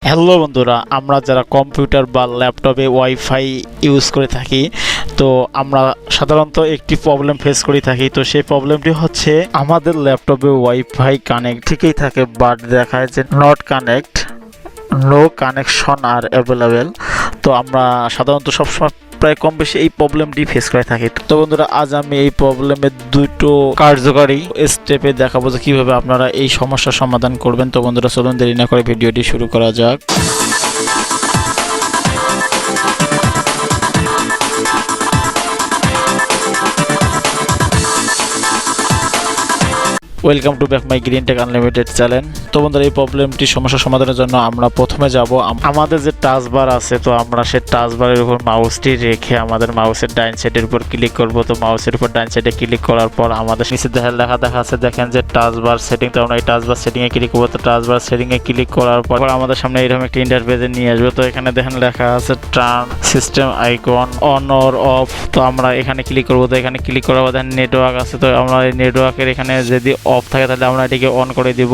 Hello বন্ধুরা, আমরা যারা কম্পিউটার বা ল্যাপটপে ওয়াইফাই ইউজ করে থাকি, তো আমরা সাধারণত একটি প্রবলেম ফেস করে থাকি। তো সেই প্রবলেমটি হচ্ছে আমাদের ল্যাপটপে ওয়াইফাই কানেক্ট ঠিকই থাকে, বাট দেখায় যে not connect, no connection are available. তো আমরা সাধারণত সবসময় প্রায় কম বেশি এই প্রবলেমটি ফেস করে থাকি। তো বন্ধুরা, আজ আমি এই প্রবলেমের দুটো কার্যকারী স্টেপে দেখাবো যে কীভাবে আপনারা এই সমস্যার সমাধান করবেন। তো বন্ধুরা, চলুন দেরি না করে ভিডিওটি শুরু করা যাক। Welcome to back my green take unlimited channel. তো বন্ধুরা, এই প্রবলেমটি সমস্যা সমাধানের জন্য আমরা প্রথমে যাব আমাদের যে টাচ বার আছে, তো আমরা সেই টাচ বারের উপর মাউসটি রেখে আমাদের মাউসের ডাইন সাইডের উপর ক্লিক করব। তো মাউসের উপর ডাইন সাইডে ক্লিক করার পর আমাদের নিচে লেখা দেখা আছে, দেখেন যে টাচ বার সেটিং। তো আমরা এই টাচ বার সেটিংয়ে ক্লিক করবো। তো টাচ বার সেটিংয়ে ক্লিক করার পর আমাদের সামনে এরকম একটি ইন্টারফেসে নিয়ে আসবে। তো এখানে দেখেন লেখা আছে turn system icon on or of. তো আমরা এখানে ক্লিক করবো। তো এখানে ক্লিক করার পর দেখেন নেটওয়ার্ক আছে। তো আমরা এই নেটওয়ার্কের এখানে যদি অফ থাকে তাহলে আমরা এটিকে অন করে দিব।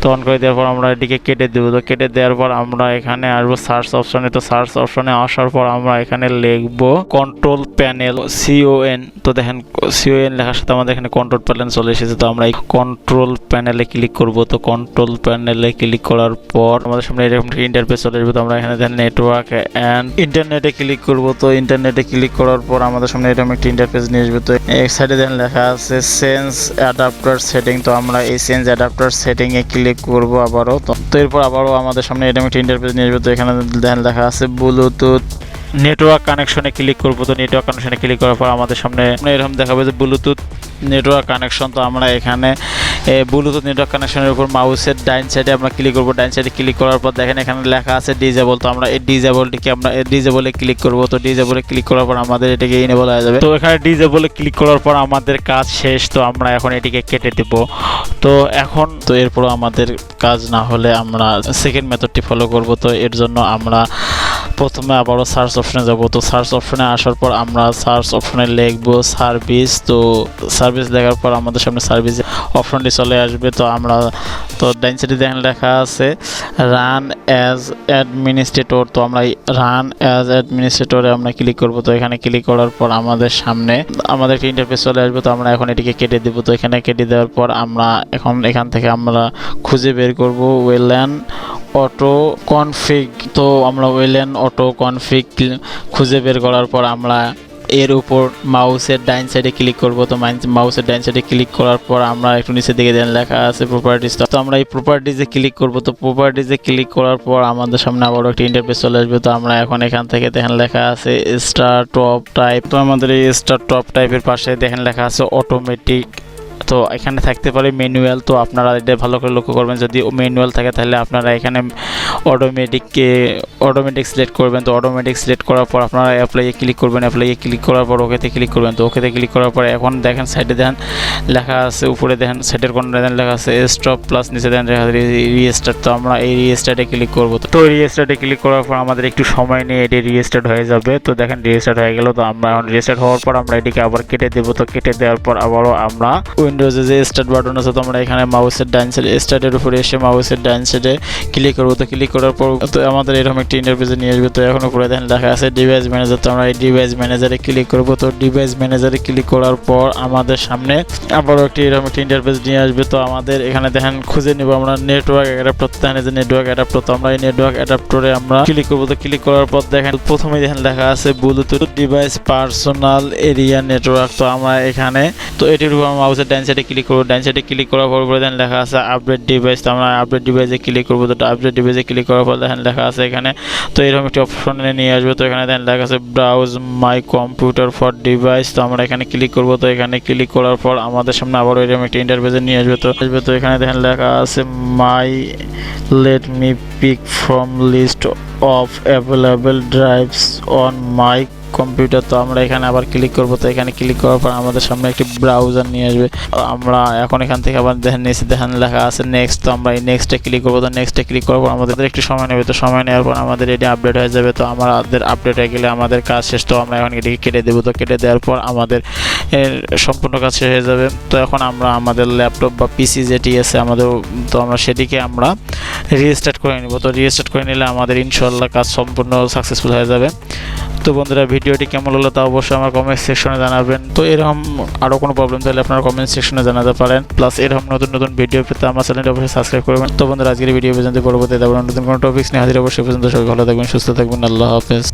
তো অন করে দেওয়ার পর আমরা এটিকে কেটে দেবো। তো কেটে দেওয়ার পর আমরা এখানে আসবো সার্চ অপশনে। তো সার্চ অপশনে আসার পর আমরা এখানে লিখবো কন্ট্রোল প্যানেল CON। তো দেখেন CON লেখার সাথে আমাদের এখানে কন্ট্রোল প্যানেল চলে এসেছে। তো আমরা এই কন্ট্রোল প্যানেলে ক্লিক করব। তো কন্ট্রোল প্যানেলে ক্লিক করার পর আমাদের সামনে এরকম ইন্টারফেস চলে আসবে। তো আমরা এখানে দেখেন নেটওয়ার্ক অ্যান্ড ইন্টারনেটে ক্লিক করব। তো ইন্টারনেটে ক্লিক করার পর আমাদের সামনে এরকম একটি ইন্টারফেস নিয়ে আসবে। তো এক সাইডে দেখেন লেখা আছে চেঞ্জ অ্যাডাপ্টার সেটিং। তো আমরা এই চেঞ্জ অ্যাডাপ্টার সেটিংয়ে ক্লিক করব আবারও। তো এরপর আবারও আমাদের সামনে এরকম একটি ইন্টারফেস নিয়ে আসবে। তো এখানে দেখেন লেখা আছে ব্লুটুথ নেটওয়ার্ক কানেকশনে ক্লিক করব। তো নেটওয়ার্ক কানেকশনে ক্লিক করার পর আমাদের সামনে এরকম দেখাবে যে ব্লুটুথ নেটওয়ার্ক কানেকশন। তো আমরা এখানে ব্লুটুথ নেটওয়ার্ক কানেকশনের উপর মাউসের ডাইন সাইডে আমরা ক্লিক করব। ডাইন সাইডে ক্লিক করার পর দেখেন এখানে লেখা আছে ডিজেবল। তো আমরা এই ডিজেবলটিকে আমরা ডিজেবলে ক্লিক করব। তো ডিজেবলে ক্লিক করার পর আমাদের এটাকে ইনেবল হয়ে যাবে। তো এখানে ডিজেবলে ক্লিক করার পর আমাদের কাজ শেষ। তো আমরা এখন এটিকে কেটে দেব। তো এখন তো এরপর আমাদের কাজ না হলে আমরা সেকেন্ড মেথডটি ফলো করব। তো এর জন্য আমরা প্রথমে আবারও সার্চ অপশনে যাব। তো সার্চ অপশনে আসার পর আমরা সার্চ অপশনে লিখব সার্ভিস। তো সার্ভিস দেখার পর আমাদের সামনে সার্ভিস অপশনটি চলে আসবে। তো আমরা ডাইন সাইডে দেখেন লেখা আছে রান অ্যাজ অ্যাডমিনিস্ট্রেটর। তো আমরা রান অ্যাজ অ্যাডমিনিস্ট্রেটরে আমরা ক্লিক করব। তো এখানে ক্লিক করার পর আমাদের সামনে আমাদের একটা ইন্টারফেস চলে আসবে। তো আমরা এখন এটিকে কেটে দেব। তো এখানে কেটে দেওয়ার পর আমরা এখান থেকে আমরা খুঁজে বের করব ওয়েল্যান অটো কনফিগ। তো আমরা ওয়েল্যান অটো কনফিগ খুঁজে বের করার পর আমরা এর উপর মাউসের ডাইন সাইডে ক্লিক করব। তো মাউসের ডাইন সাইডে ক্লিক করার পর আমরা একটু নিচে দিকে দেন লেখা আছে প্রপার্টিজ। তো আমরা এই প্রপার্টিজে ক্লিক করব। তো প্রপার্টিজে ক্লিক করার পর আমাদের সামনে আবারও একটা ইন্টারফেস চলে আসবে। তো আমরা এখন এখান থেকে দেখেন লেখা আছে স্টার টপ টাইপ। তো আমাদের এই স্টার টপ টাইপের পাশে দেখেন লেখা আছে অটোমেটিক। তো এখানে থাকতে পারে ম্যানুয়াল। তো আপনারা এটা ভালো করে লক্ষ্য করবেন, যদি ম্যানুয়াল থাকে তাহলে আপনারা এখানে অটোমেটিক সিলেক্ট করবেন। তো অটোমেটিক সিলেক্ট করার পর আপনারা অ্যাপ্লাইয়ে ক্লিক করবেন। অ্যাপ্লাইয়ে ক্লিক করার পর ওকেতে ক্লিক করবেন। তো ওকেতে ক্লিক করার পর এখন দেখেন সাইডে দেখেন লেখা আছে, উপরে দেখেন সাইডের কর্নারে দেখেন লেখা আছে স্টপ প্লাস নিচে দেখেন লেখা আছে রিস্টার্ট। তো আমরা এই রিস্টার্টে ক্লিক করব। তো রিস্টার্টে ক্লিক করার পর আমাদের একটু সময় নিয়ে এটি রিস্টার্ট হয়ে যাবে। তো দেখেন রিস্টার্ট হয়ে গেল। তো আমরা এখন রিস্টার্ট হওয়ার পর আমরা এটিকে আবার কেটে দেবো। তো কেটে দেওয়ার পর আবারও আমরা উইন্ডোজে যে স্টার্ট বাটন আছে, তো আমরা এখানে মাউসের ডাইন সাইডে স্টার্টের উপরে এসে মাউসের ডাইন সাইডে ক্লিক করবো। তো ক্লিক করার পর তো আমাদের এরকম একটি ইন্টারফেসে নিয়ে আসবে। তো এখন উপরে দেখেন লেখা আছে ডিভাইস ম্যানেজার। তো আমরা এই ডিভাইস ম্যানেজারে ক্লিক করবো। তো ডিভাইস ম্যানেজারে ক্লিক করার পর আমাদের সামনে আবারও একটি এরকম একটি ইন্টারফেস নিয়ে আসবে। তো আমাদের এখানে দেখেন খুঁজে নিব আমরা নেটওয়ার্ক অ্যাডাপ্টার। দেখেন যে নেটওয়ার্ক অ্যাডাপ্টার। তো আমরা এই নেটওয়ার্ক অ্যাডাপ্টারে আমরা ক্লিক করবো। তো ক্লিক করার পর দেখেন প্রথমে দেখেন লেখা আছে Bluetooth device personal area network. তো আমরা এখানে তো এটির উপর মাউসের ডাইন সাইডে ক্লিক করবো। ডাইন সাইডে ক্লিক করার পর দেখেন লেখা আছে আপডেট ডিভাইস। তো আমরা আপডেট ডিভাইসে ক্লিক করবো। তো আপডেট ডিভাইসে ক্লিক করার পর দেখেন লেখা আছে এখানে তো এরকম একটি অপশনে নিয়ে আসবে। তো এখানে দেখেন লেখা আছে browse my computer for device. তো আমরা এখানে ক্লিক করবো। তো এখানে ক্লিক করার পর আমাদের সামনে আবার এরকম একটি ইন্টারফেসে নিয়ে আসবে। তো এখানে দেখেন লেখা আছে my let me pick from list of available drives on my computer. তো আমরা এখানে আবার ক্লিক করব। তো এখানে ক্লিক করার পর আমাদের সামনে একটি ব্রাউজার নিয়ে আসবে। আমরা এখন এখান থেকে আবার দেখেন নিচে দেখেন লেখা আছে নেক্সট। তো আমরা এই নেক্সটে ক্লিক করবো। তো নেক্সটে ক্লিক করার পর আমাদের একটু সময় নেবে। তো সময় নেওয়ার পর আমাদের এটি আপডেট হয়ে যাবে। তো আমাদের আপডেট হয়ে গেলে আমাদের কাজ শেষ। তো আমরা এখন এটিকে কেটে দেবো। তো কেটে দেওয়ার পর আমাদের সম্পূর্ণ কাজ শেষ হয়ে যাবে। তো এখন আমরা আমাদের ল্যাপটপ বা পিসি যেটি আছে আমাদের, তো আমরা সেটিকে আমরা রিস্টার্ট করে নিব। তো রিস্টার্ট করে নিলে আমাদের ইনশাআল্লাহ কাজ সম্পূর্ণ সাকসেসফুল হয়ে যাবে। তো বন্ধুরা, ভিডিওটি কেমন হলো তা অবশ্যই আমার কমেন্ট সেকশনে জানাবেন। তো এরকম আরও কোনো প্রবলেম থাকলে আপনারা কমেন্ট সেকশনে জানাতে পারেন। প্লাস এরকম নতুন নতুন ভিডিও পেতে আমার চ্যানেলটি অবশ্যই সাবস্ক্রাইব করবেন। তো বন্ধুরা, আজকের ভিডিও পর্যন্ত পরবর্তীতে আবার নতুন কোনো টপিক্স নিয়ে হাজির অবশ্যই। পর্যন্ত সবাই ভালো থাকবেন, সুস্থ থাকবেন। আল্লাহ হাফেজ।